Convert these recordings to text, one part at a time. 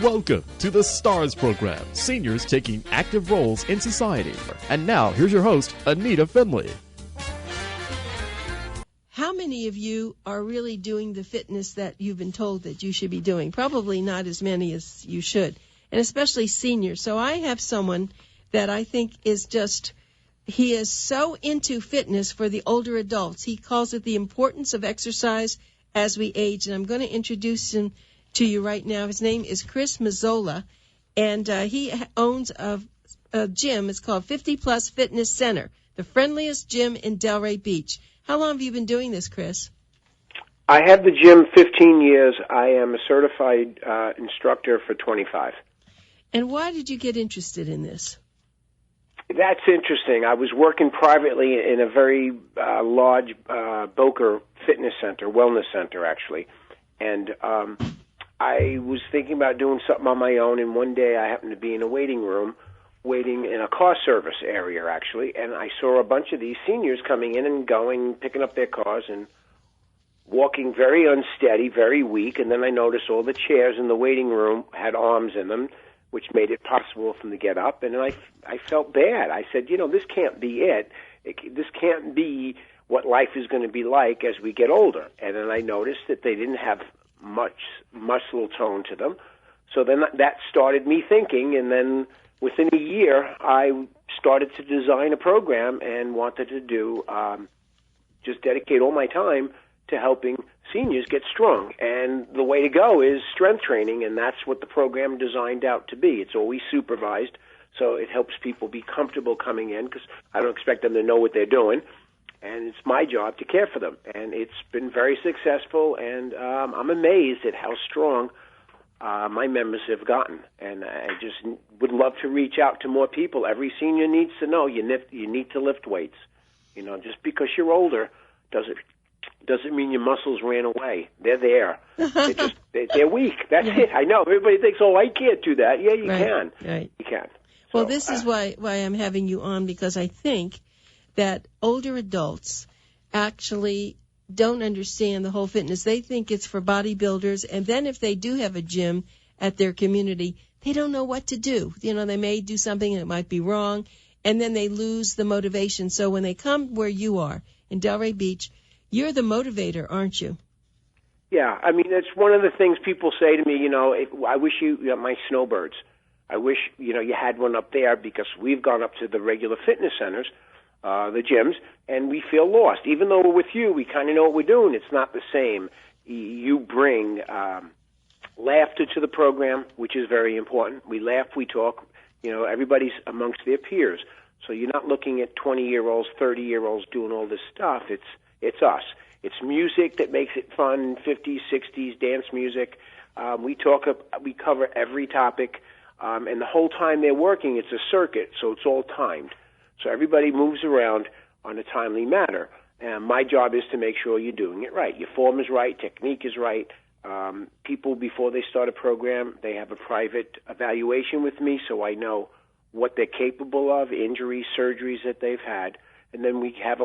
Welcome to the STARS program, seniors taking active roles in society. And now, here's your host, ANITA FINLEY. How many of you are really doing the fitness that you've been told that you should be doing? Probably not as many as you should, and especially seniors. So I have someone that I think is just, he is so into fitness for the older adults. He calls it the importance of exercise as we age, and I'm going to introduce him to you right now. His name is Chris MAZZOLA, and he owns a gym. It's called 50 Plus Fitness Center, the friendliest gym in Delray Beach. How long have you been doing this, Chris? I have the gym 15 years. I am a certified instructor for 25. And why did you get interested in this? That's interesting. I was working privately in a very large Boca fitness center, wellness center, actually. And I was thinking about doing something on my own, and one day I happened to be in a waiting room, waiting in a car service area, actually, and I saw a bunch of these seniors coming in and going, picking up their cars and walking very unsteady, very weak, and then I noticed all the chairs in the waiting room had arms in them, which made it possible for them to get up, and I felt bad. I said, this can't be it. This can't be what life is going to be like as we get older. And then I noticed that they didn't have much muscle tone to them, so then that started me thinking, and then within a year, I started to design a program and wanted to do just dedicate all my time to helping seniors get strong. And the way to go is strength training, and that's what the program designed out to be. It's always supervised, so it helps people be comfortable coming in because I don't expect them to know what they're doing, and it's my job to care for them. And it's been very successful, and I'm amazed at how strong my members have gotten, and I just would love to reach out to more people. Every senior needs to know you need to lift weights. Just because you're older doesn't mean your muscles ran away. They're there. They're weak. That's it. I know. Everybody thinks, I can't do that. Yeah, you can. Right. You can. Well, this is why I'm having you on, because I think that older adults actually don't understand the whole fitness. They think it's for bodybuilders, and then if they do have a gym at their community, they don't know what to do. They may do something and it might be wrong, and then they lose the motivation. So when they come where you are in Delray Beach, you're the motivator, aren't you? Yeah, it's one of the things people say to me, I wish you my snowbirds. I wish, you had one up there, because we've gone up to the regular fitness centers, the gyms, and we feel lost. Even though we're with you, we kind of know what we're doing. It's not the same. You bring laughter to the program, which is very important. We laugh, we talk. Everybody's amongst their peers. So you're not looking at 20-year-olds, 30-year-olds doing all this stuff. It's us. It's music that makes it fun, 50s, 60s, dance music. We cover every topic, and the whole time they're working, it's a circuit, so it's all timed. So everybody moves around on a timely manner. And my job is to make sure you're doing it right. Your form is right, technique is right. People, before they start a program, they have a private evaluation with me, so I know what they're capable of, injuries, surgeries that they've had. And then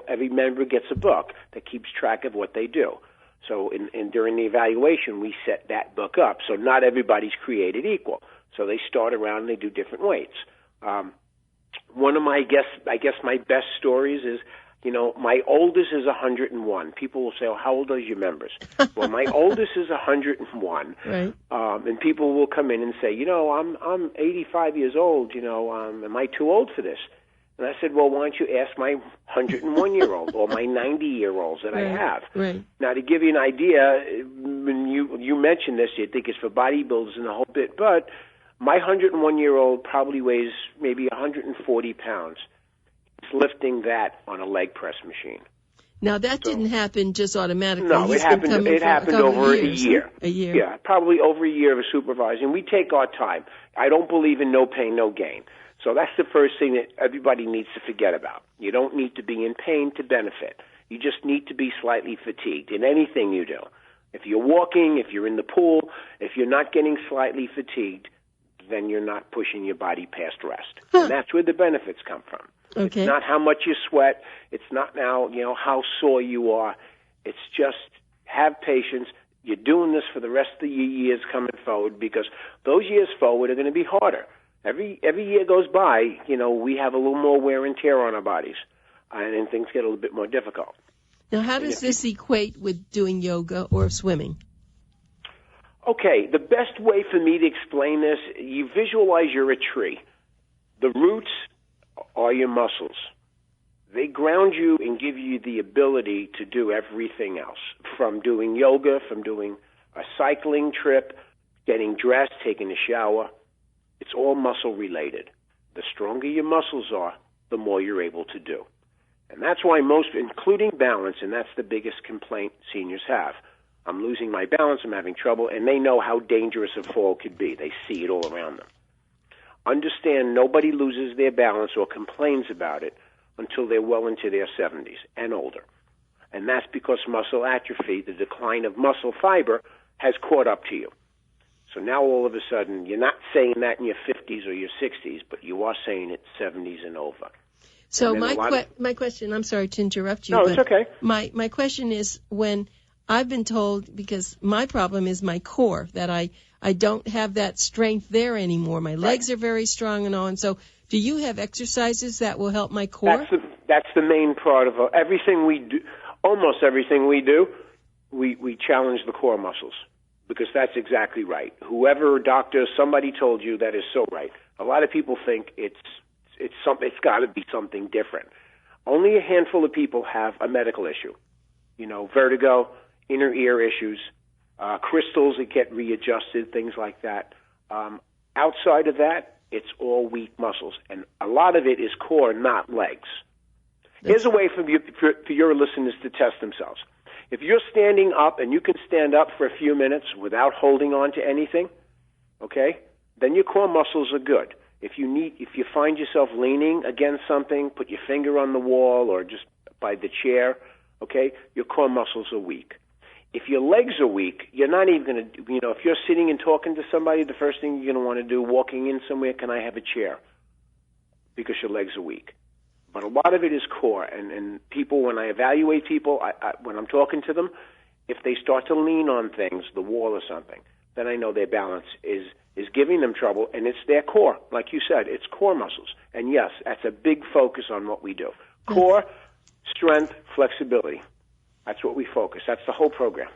every member gets a book that keeps track of what they do. So during the evaluation, we set that book up. So not everybody's created equal. So they start around and they do different weights. One of my my best stories is, my oldest is 101. People will say, how old are your members? Well, my oldest is 101. Right. And people will come in and say, I'm 85 years old, am I too old for this? And I said, well, why don't you ask my 101-year-old or my 90-year-olds that I have? Right. Now, to give you an idea, when you mentioned this, you'd think it's for bodybuilders and the whole bit, but my 101-year-old probably weighs maybe 140 pounds. He's lifting that on a leg press machine. Now, that didn't happen just automatically. No, it happened over a year. A year. Yeah, probably over a year of supervising. We take our time. I don't believe in no pain, no gain. So that's the first thing that everybody needs to forget about. You don't need to be in pain to benefit. You just need to be slightly fatigued in anything you do. If you're walking, if you're in the pool, if you're not getting slightly fatigued, then you're not pushing your body past rest. And that's where the benefits come from. Okay. It's not how much you sweat. It's not now, how sore you are. It's just have patience. You're doing this for the rest of your years coming forward, because those years forward are going to be harder. Every year goes by, we have a little more wear and tear on our bodies, and things get a little bit more difficult. Now, how does this equate with doing yoga or swimming? Okay, the best way for me to explain this, you visualize you're a tree. The roots are your muscles. They ground you and give you the ability to do everything else, from doing yoga, from doing a cycling trip, getting dressed, taking a shower. It's all muscle related. The stronger your muscles are, the more you're able to do. And that's why most, including balance, and that's the biggest complaint seniors have. I'm losing my balance, I'm having trouble, and they know how dangerous a fall could be. They see it all around them. Understand, nobody loses their balance or complains about it until they're well into their 70s and older. And that's because muscle atrophy, the decline of muscle fiber, has caught up to you. So now all of a sudden, you're not saying that in your 50s or your 60s, but you are saying it 70s and over. So my question, I'm sorry to interrupt you. No, it's okay. My question is, when I've been told, because my problem is my core, that I don't have that strength there anymore. My legs are very strong and all. And so do you have exercises that will help my core? That's the main part of everything we do. Almost everything we do, we challenge the core muscles, because that's exactly right. Whoever doctor, somebody told you, that is so right. A lot of people think it's got to be something different. Only a handful of people have a medical issue. Vertigo, inner ear issues, crystals that get readjusted, things like that. Outside of that, it's all weak muscles, and a lot of it is core, not legs. Here's a way for your listeners to test themselves. If you're standing up and you can stand up for a few minutes without holding on to anything, okay, then your core muscles are good. If you find yourself leaning against something, put your finger on the wall or just by the chair, okay, your core muscles are weak. If your legs are weak, you're not even going to, if you're sitting and talking to somebody, the first thing you're going to want to do, walking in somewhere, can I have a chair? Because your legs are weak. But a lot of it is core, and people, when I evaluate people, when I'm talking to them, if they start to lean on things, the wall or something, then I know their balance is giving them trouble, and it's their core. Like you said, it's core muscles. And yes, that's a big focus on what we do. Core, strength, flexibility. That's what we focus. That's the whole program.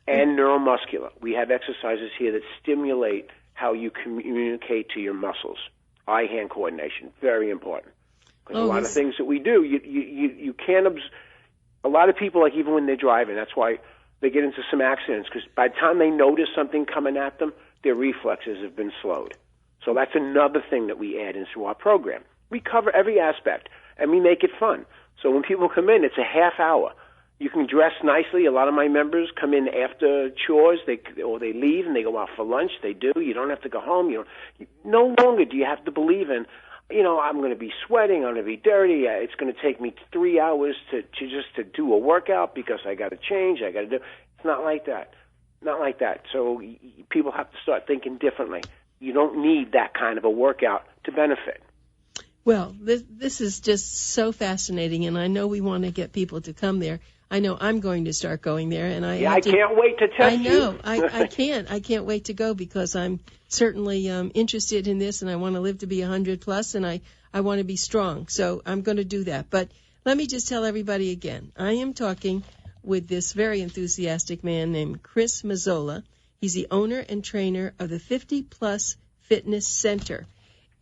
And neuromuscular. We have exercises here that stimulate how you communicate to your muscles. Eye-hand coordination, very important. Because a lot of things that we do, you can't a lot of people, like even when they're driving, that's why they get into some accidents, because by the time they notice something coming at them, their reflexes have been slowed. So that's another thing that we add into our program. We cover every aspect, and we make it fun. So when people come in, it's a half hour. You can dress nicely. A lot of my members come in after chores, or they leave and they go out for lunch. They do. You don't have to go home. No longer do you have to believe in, I'm going to be sweating, I'm going to be dirty. It's going to take me 3 hours to do a workout because I got to change. I got to do. It's not like that. Not like that. So people have to start thinking differently. You don't need that kind of a workout to benefit. Well, this is just so fascinating, and I know we want to get people to come there. I know I'm going to start going there, and I can't wait to test you. I know. I can't wait to go, because I'm certainly interested in this, and I want to live to be 100 plus, and I want to be strong. So I'm going to do that. But let me just tell everybody again. I am talking with this very enthusiastic man named Chris MAZZOLA. He's the owner and trainer of the 50 Plus Fitness Center.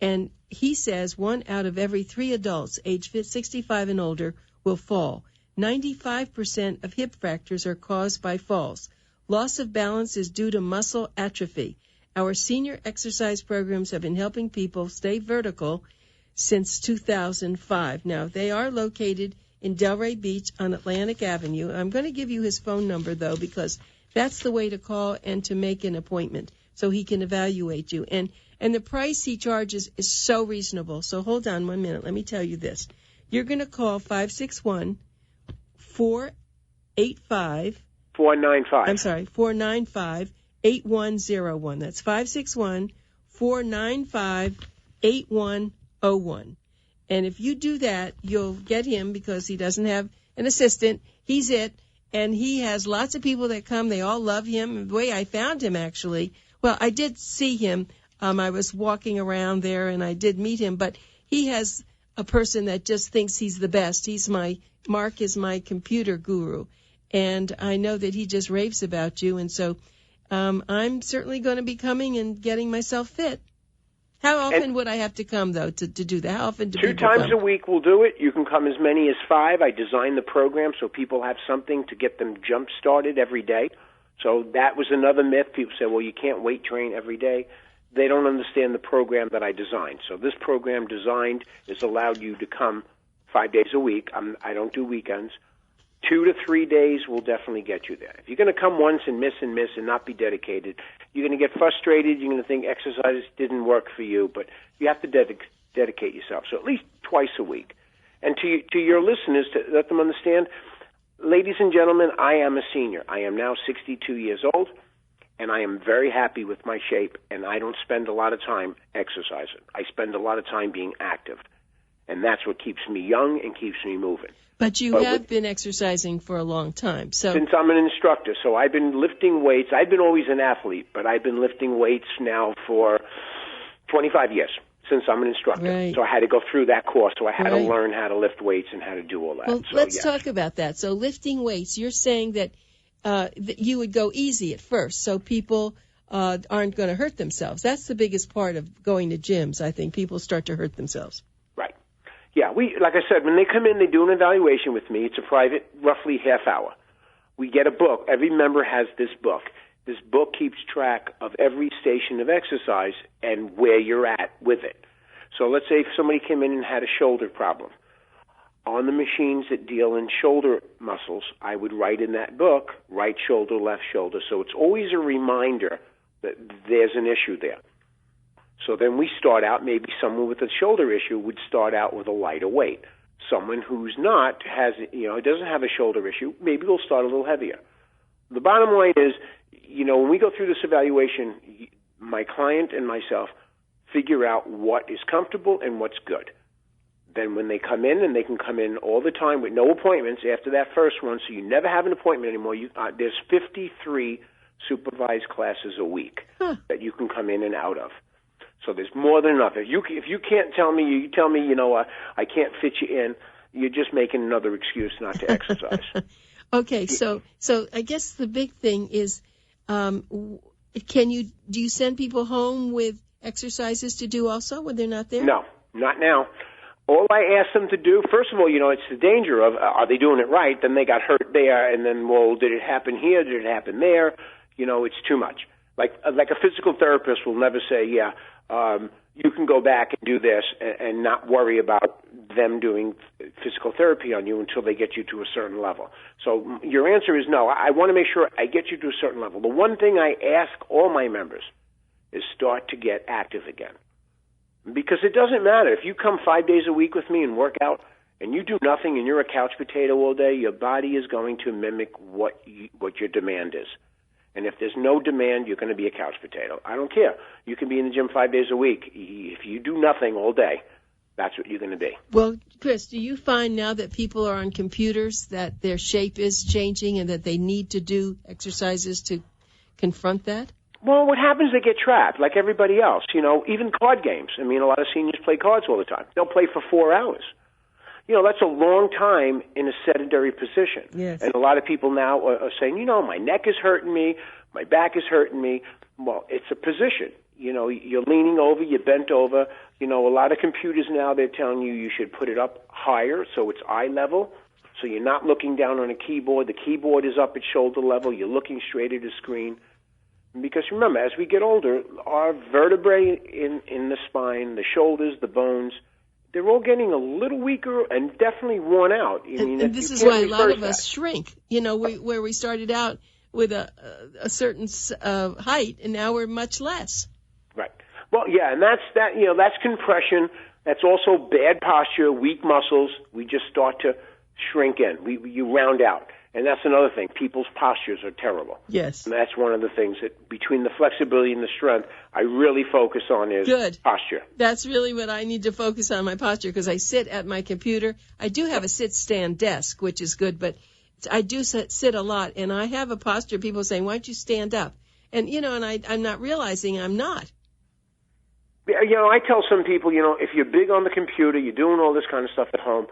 And he says 1 out of every 3 adults aged 65 and older will fall. 95% of hip fractures are caused by falls. Loss of balance is due to muscle atrophy. Our senior exercise programs have been helping people stay vertical since 2005. Now, they are located in Delray Beach on Atlantic Avenue. I'm going to give you his phone number, though, because that's the way to call and to make an appointment so he can evaluate you. And the price he charges is so reasonable. So hold on 1 minute. Let me tell you this. You're going to call 561-485. 495. I'm sorry, 495-8101. That's 561-495-8101. And if you do that, you'll get him, because he doesn't have an assistant. He's it. and he has lots of people that come. They all love him. The way I found him, actually, well, I did see him. I was walking around there, and I did meet him, but he has a person that just thinks he's the best. Mark is my computer guru, and I know that he just raves about you, and so I'm certainly going to be coming and getting myself fit. How often would I have to come, though, to do that? How often do people come? 2 times a week will do it. You can come as many as 5. I designed the program so people have something to get them jump-started every day. So that was another myth. People say, well, you can't weight train every day. They don't understand the program that I designed. So this program designed is allowed you to come 5 days a week. I don't do weekends. 2 to 3 days will definitely get you there. If you're going to come once and miss and not be dedicated, you're going to get frustrated. You're going to think exercise didn't work for you, but you have to dedicate yourself. So at least twice a week. And to your listeners, to let them understand, ladies and gentlemen, I am a senior. I am now 62 years old, and I am very happy with my shape, and I don't spend a lot of time exercising. I spend a lot of time being active, and that's what keeps me young and keeps me moving. But you have been exercising for a long time. Since I'm an instructor. So I've been lifting weights. I've been always an athlete, but I've been lifting weights now for 25 years since I'm an instructor. Right. So I had to go through that course. So I had to learn how to lift weights and how to do all that. Well, let's talk about that. So lifting weights, you're saying that you would go easy at first so people aren't going to hurt themselves. That's the biggest part of going to gyms, I think. People start to hurt themselves. Yeah, like I said, when they come in, they do an evaluation with me. It's a private, roughly half hour. We get a book. Every member has this book. This book keeps track of every station of exercise and where you're at with it. So let's say if somebody came in and had a shoulder problem. On the machines that deal in shoulder muscles, I would write in that book, right shoulder, left shoulder. So it's always a reminder that there's an issue there. So then we start out, maybe someone with a shoulder issue would start out with a lighter weight. Someone who's not doesn't have a shoulder issue, maybe we'll start a little heavier. The bottom line is, when we go through this evaluation, my client and myself figure out what is comfortable and what's good. Then when they come in, and they can come in all the time with no appointments after that first one, so you never have an appointment anymore. There's 53 supervised classes a week that you can come in and out of. So there's more than enough. If you can't tell me, you tell me, I can't fit you in, you're just making another excuse not to exercise. Okay, so I guess the big thing is, do you send people home with exercises to do also when they're not there? No, not now. All I ask them to do, first of all, it's the danger of, are they doing it right? Then they got hurt there, and then, well, did it happen here? Did it happen there? It's too much. Like a physical therapist will never say, you can go back and do this and not worry about them doing physical therapy on you until they get you to a certain level. So your answer is no. I want to make sure I get you to a certain level. The one thing I ask all my members is start to get active again. Because it doesn't matter. If you come 5 days a week with me and work out and you do nothing and you're a couch potato all day, your body is going to mimic what your demand is. And if there's no demand, you're going to be a couch potato. I don't care. You can be in the gym 5 days a week. If you do nothing all day, that's what you're going to be. Well, Chris, do you find now that people are on computers that their shape is changing and that they need to do exercises to confront that? Well, what happens, they get trapped like everybody else. Even card games. A lot of seniors play cards all the time. They'll play for 4 hours. That's a long time in a sedentary position. Yes. And a lot of people now are saying, my neck is hurting me, my back is hurting me. Well, it's a position. You're leaning over, you're bent over. A lot of computers now, they're telling you should put it up higher so it's eye level. So you're not looking down on a keyboard. The keyboard is up at shoulder level. You're looking straight at the screen. Because remember, as we get older, our vertebrae in the spine, the shoulders, the bones, they're all getting a little weaker and definitely worn out. And this is why a lot of us shrink. Where we started out with a certain height, and now we're much less. Right. Well, yeah, and that's compression. That's also bad posture, weak muscles. We just start to shrink in. You round out. And that's another thing. People's postures are terrible. Yes. And that's one of the things that between the flexibility and the strength, I really focus on is posture. That's really what I need to focus on, my posture, because I sit at my computer. I do have a sit-stand desk, which is good, but I do sit a lot, and I have a posture. People saying, "Why don't you stand up?" And I'm not realizing I'm not. I tell some people, if you're big on the computer, you're doing all this kind of stuff at home,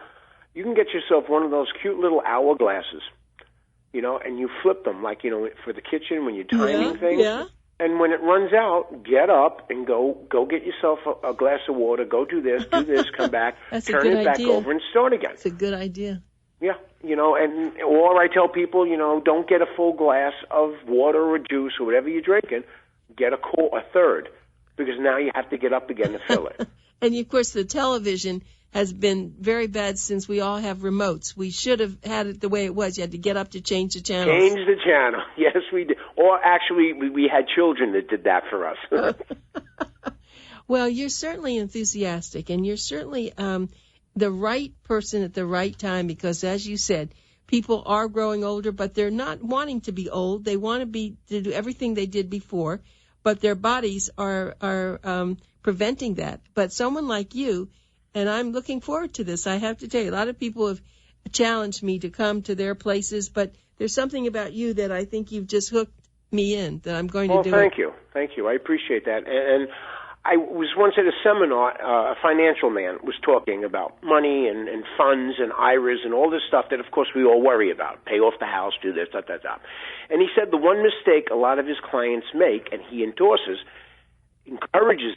you can get yourself one of those cute little hourglasses, and you flip them, like, for the kitchen when you're timing things. Yeah. And when it runs out, get up and go get yourself a glass of water, go do this, come back, turn it back over and start again. It's a good idea. Yeah, or I tell people, don't get a full glass of water or juice or whatever you're drinking, get a third, because now you have to get up again to fill it. And, of course, the television has been very bad since we all have remotes. We should have had it the way it was. You had to get up to change the channel. Change the channel. Yes, we did. Or actually, we had children that did that for us. Well, you're certainly enthusiastic, and you're certainly the right person at the right time, because, as you said, people are growing older, but they're not wanting to be old. They want to do everything they did before, but their bodies are preventing that. But someone like you, and I'm looking forward to this. I have to tell you, a lot of people have challenged me to come to their places, but there's something about you that I think you've just hooked me in, that I'm going to do. Well, thank you. I appreciate that. And I was once at a seminar, a financial man was talking about money and funds and IRAs and all this stuff that, of course, we all worry about. Pay off the house, do this, that. And he said the one mistake a lot of his clients make, and he encourages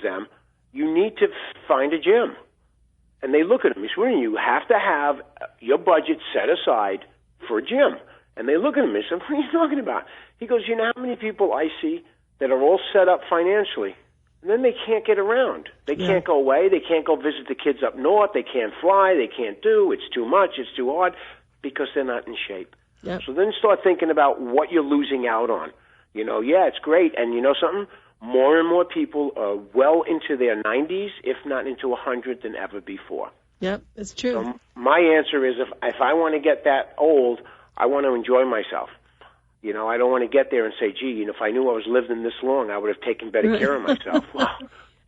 them, you need to find a gym. And they look at him. He said, you have to have your budget set aside for a gym. And they look at him and say, what are you talking about? He goes, you know how many people I see that are all set up financially, and then they can't get around. They can't go away. They can't go visit the kids up north. They can't fly. They can't do. It's too much. It's too hard, because they're not in shape. Yep. So then start thinking about what you're losing out on. It's great. And you know something? More and more people are well into their 90s, if not into 100, than ever before. Yep, that's true. So my answer is, if I want to get that old, I want to enjoy myself. I don't want to get there and say, gee, if I knew I was living this long, I would have taken better care of myself. Well,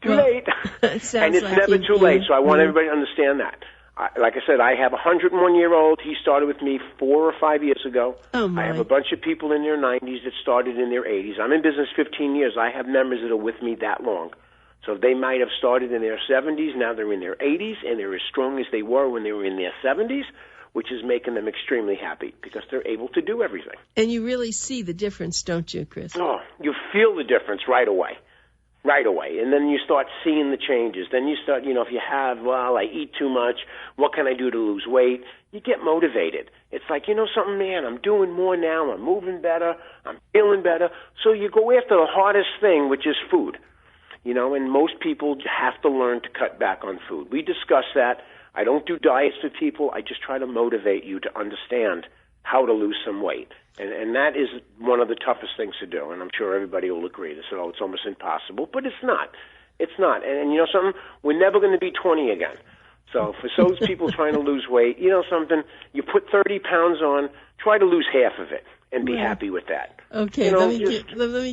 too late. And it's never too late, so I want everybody to understand that. Like I said, I have a 101-year-old. He started with me 4 or 5 years ago. Oh, my. I have a bunch of people in their 90s that started in their 80s. I'm in business 15 years. I have members that are with me that long. So they might have started in their 70s. Now they're in their 80s, and they're as strong as they were when they were in their 70s, which is making them extremely happy because they're able to do everything. And you really see the difference, don't you, Chris? Oh, you feel the difference right away. Right away. And then you start seeing the changes. Then you start, if you have, I eat too much, what can I do to lose weight? You get motivated. It's like, something, man, I'm doing more now, I'm moving better, I'm feeling better. So you go after the hardest thing, which is food. And most people have to learn to cut back on food. We discuss that. I don't do diets with people. I just try to motivate you to understand how to lose some weight. And that is one of the toughest things to do, and I'm sure everybody will agree. They say, it's almost impossible, but it's not. It's not. And you know something? We're never going to be 20 again. So for those people trying to lose weight, something, you put 30 pounds on, try to lose half of it and be happy with that. Okay, let me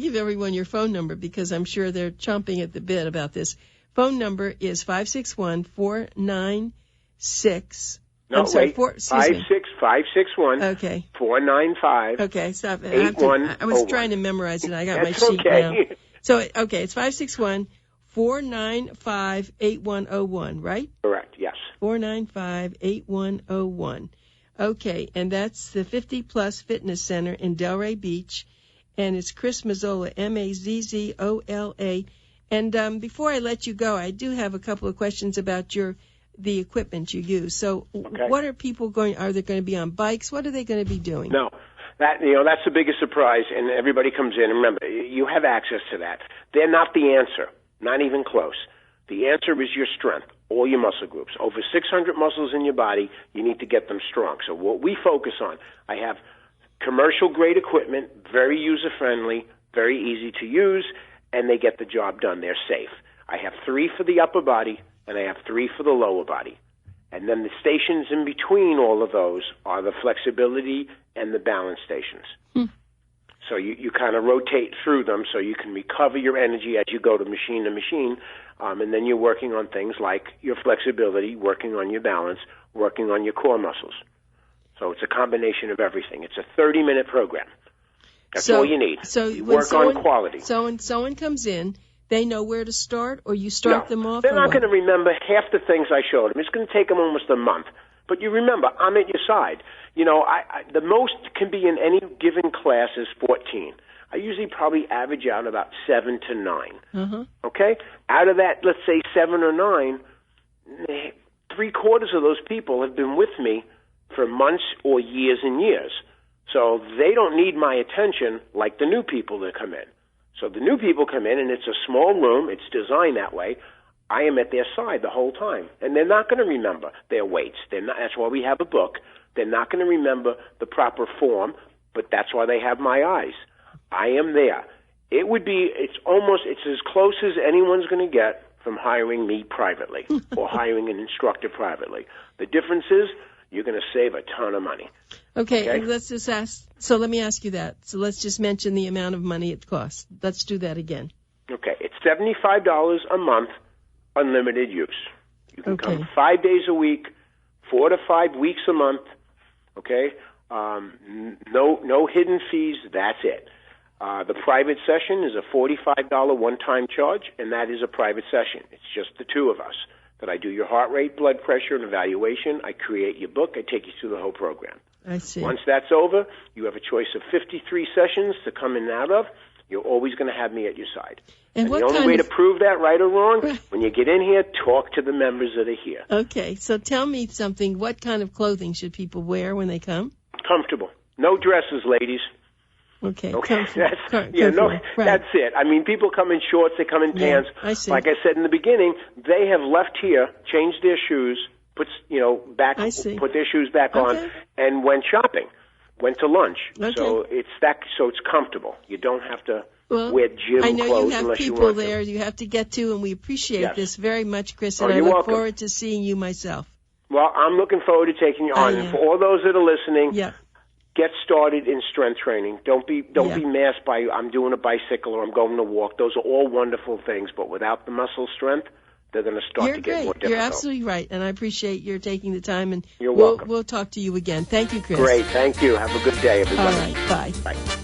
give everyone your phone number, because I'm sure they're chomping at the bit about this. Phone number is 561-496. No, I'm sorry, wait. 561. Okay. 495. Okay, stop. 8101. I was trying to memorize it. I got That's my sheet okay. now. So, okay, it's 561-495-8101, right? Correct, yes. 495-8101. Okay, and that's the 50 Plus Fitness Center in Delray Beach, and it's Chris Mazzola, Mazzola. And before I let you go, I do have a couple of questions about the equipment you use. So what are people are they going to be on bikes? What are they going to be doing? No. That's the biggest surprise, and everybody comes in. And remember, you have access to that. They're not the answer, not even close. The answer is your strength, all your muscle groups. Over 600 muscles in your body, you need to get them strong. So what we focus on, I have commercial-grade equipment, very user-friendly, very easy to use, and they get the job done. They're safe. I have 3 for the upper body, and I have 3 for the lower body. And then the stations in between all of those are the flexibility and the balance stations. So you kind of rotate through them so you can recover your energy as you go to machine, and then you're working on things like your flexibility, working on your balance, working on your core muscles. So it's a combination of everything. It's a 30-minute program. That's so, all you need. So you work on quality. So when someone comes in, they know where to start, or you start them off? They're not going to remember half the things I showed them. It's going to take them almost a month. But you remember, I'm at your side. You know, the most can be in any given class is 14. I usually probably average out about 7 to 9. Uh-huh. Okay? Out of that, let's say 7 or 9, 3/4 of those people have been with me for months or years and years. So they don't need my attention like the new people that come in. So the new people come in, and it's a small room. It's designed that way. I am at their side the whole time. And they're not going to remember their weights. That's why we have a book. They're not going to remember the proper form, but that's why they have my eyes. I am there. It's as close as anyone's going to get from hiring me privately or hiring an instructor privately. The difference is you're going to save a ton of money. Okay, let's just ask. So let me ask you that. So let's just mention the amount of money it costs. Let's do that again. Okay, it's $75 a month, unlimited use. You can come 5 days a week, 4 to 5 weeks a month. Okay, no hidden fees. That's it. The private session is a $45 one-time charge, and that is a private session. It's just the two of us. That I do your heart rate, blood pressure, and evaluation. I create your book. I take you through the whole program. I see. Once that's over, you have a choice of 53 sessions to come in and out of. You're always going to have me at your side. And the only way to prove that, right or wrong, when you get in here, talk to the members that are here. Okay, so tell me something. What kind of clothing should people wear when they come? Comfortable. No dresses, ladies. Okay. That's it. I mean, people come in shorts, they come in pants. I see. Like I said in the beginning, they have left here, changed their shoes, put their shoes back on, and went shopping, went to lunch. Okay. So it's comfortable. You don't have to wear gym clothes unless you want to. I know you have people there you have to get to, and we appreciate this very much, Chris, and I look forward to seeing you myself. Well, I'm looking forward to taking you on. And for all those that are listening, get started in strength training. Don't be masked by I'm doing a bicycle or I'm going to walk. Those are all wonderful things, but without the muscle strength, they're going to start to get more difficult. You're absolutely right, and I appreciate your taking the time. And you're welcome. We'll talk to you again. Thank you, Chris. Great. Thank you. Have a good day, everybody. All right. Bye. Bye.